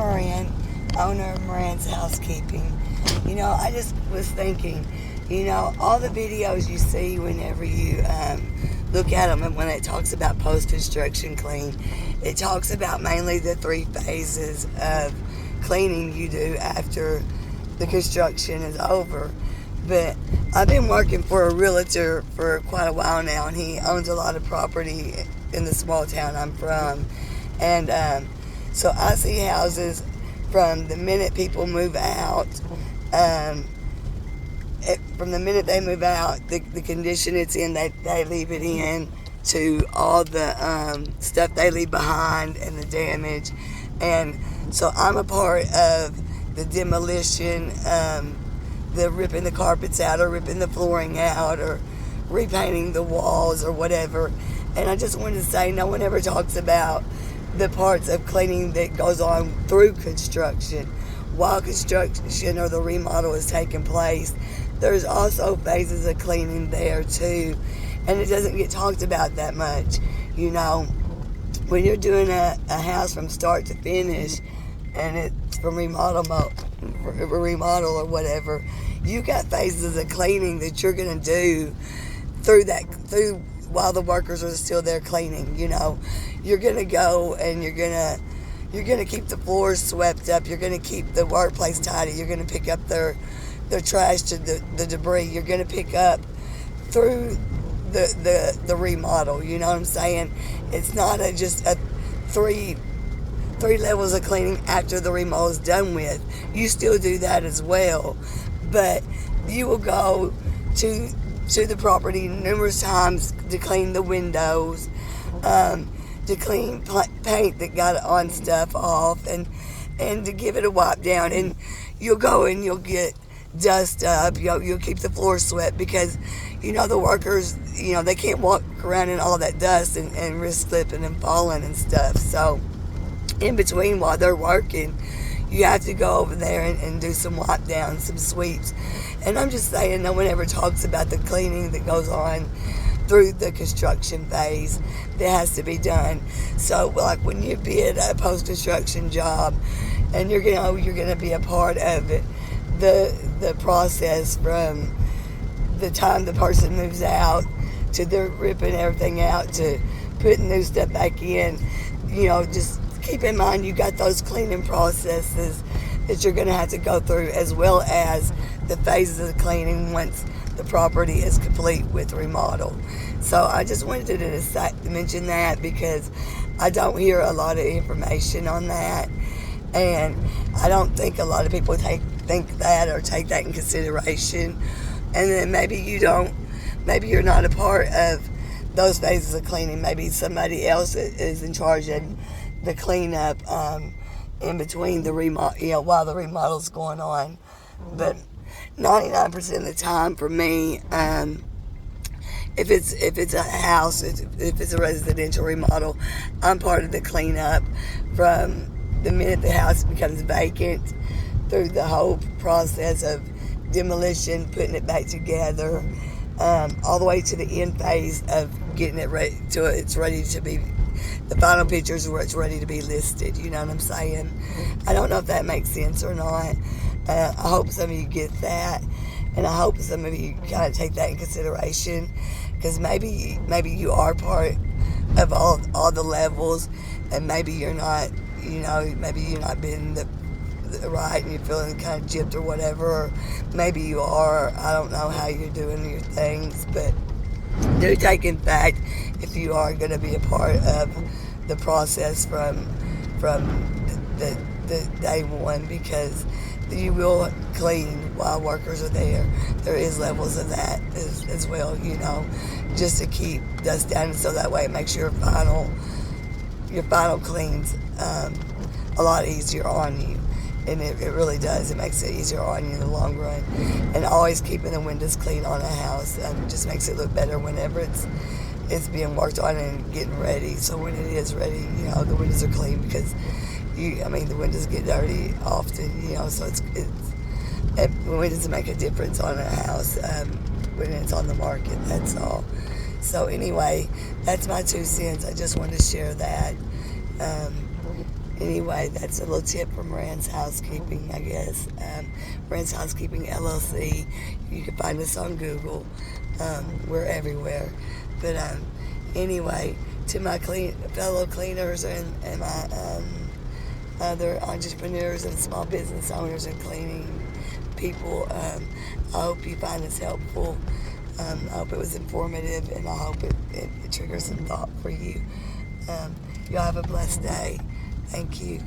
Marann, owner of Marann's Housekeeping. I just was thinking, all the videos you see whenever you look at them, and when it talks about post-construction clean, it talks about mainly the 3 phases of cleaning you do after the construction is over. But I've been working for a realtor for quite a while now, and he owns a lot of property in the small town I'm from. And so I see houses from the minute people move out, from the minute they move out, the condition it's in, they leave it in, to all the stuff they leave behind and the damage. And so I'm a part of the demolition, the ripping the carpets out, or ripping the flooring out, or repainting the walls, or whatever. And I just wanted to say, no one ever talks about the parts of cleaning that goes on through construction. While construction or the remodel is taking place, there's also phases of cleaning there too, and it doesn't get talked about that much. When you're doing a house from start to finish, and it's from remodel or whatever, you got phases of cleaning that you're gonna do through while the workers are still there cleaning. You're gonna go and you're gonna keep the floors swept up. You're gonna keep the workplace tidy. You're gonna pick up their trash, to the debris. You're gonna pick up through the remodel. You know what I'm saying? It's not just a three levels of cleaning after the remodel is done with. You still do that as well, but you will go to the property numerous times to clean the windows, to clean paint that got on stuff off, and to give it a wipe down. And you'll go and you'll get dust up. You'll keep the floor swept, because the workers, they can't walk around in all that dust and risk slipping and falling and stuff. So in between, while they're working, you have to go over there and do some wipe downs, some sweeps. And I'm just saying, no one ever talks about the cleaning that goes on through the construction phase that has to be done. So like when you bid a post-construction job, and you're gonna be a part of it, the process from the time the person moves out to they're ripping everything out to putting new stuff back in, just keep in mind you got those cleaning processes that you're going to have to go through, as well as the phases of cleaning once the property is complete with remodel. So I just wanted to mention that, because I don't hear a lot of information on that, and I don't think a lot of people think that or take that in consideration. And then maybe you're not a part of those phases of cleaning. Maybe somebody else is in charge of the cleanup in between the remodel, while the remodel's going on. But 99% of the time for me, if it's a house, if it's a residential remodel, I'm part of the cleanup from the minute the house becomes vacant through the whole process of demolition, putting it back together, all the way to the end phase of getting it ready to it's ready to be the final pictures where it's ready to be listed. You know what I'm saying? I don't know if that makes sense or not. I hope some of you get that, and I hope some of you kind of take that in consideration, because maybe you are part of all the levels, and maybe you're not. Maybe you're not being the right, and you're feeling kind of gypped or whatever, or maybe you are. I don't know how you're doing your things, but do take in fact if you are going to be a part of the process from the day one, because you will clean while workers are there. There is levels of that as well, just to keep dust down, so that way it makes your final cleans a lot easier on you. And it really does. It makes it easier on you in the long run. And always keeping the windows clean on a house just makes it look better whenever it's being worked on and getting ready. So when it is ready, the windows are clean, because the windows get dirty often, so it doesn't make a difference on a house when it's on the market. That's all. So anyway, that's my 2 cents. I just wanted to share that. Anyway, that's a little tip from Marann's Housekeeping, I guess. Marann's Housekeeping LLC. You can find us on Google. We're everywhere. But anyway, to my fellow cleaners and my other entrepreneurs and small business owners and cleaning people, I hope you find this helpful. I hope it was informative, and I hope it triggers some thought for you. Y'all have a blessed day. Thank you.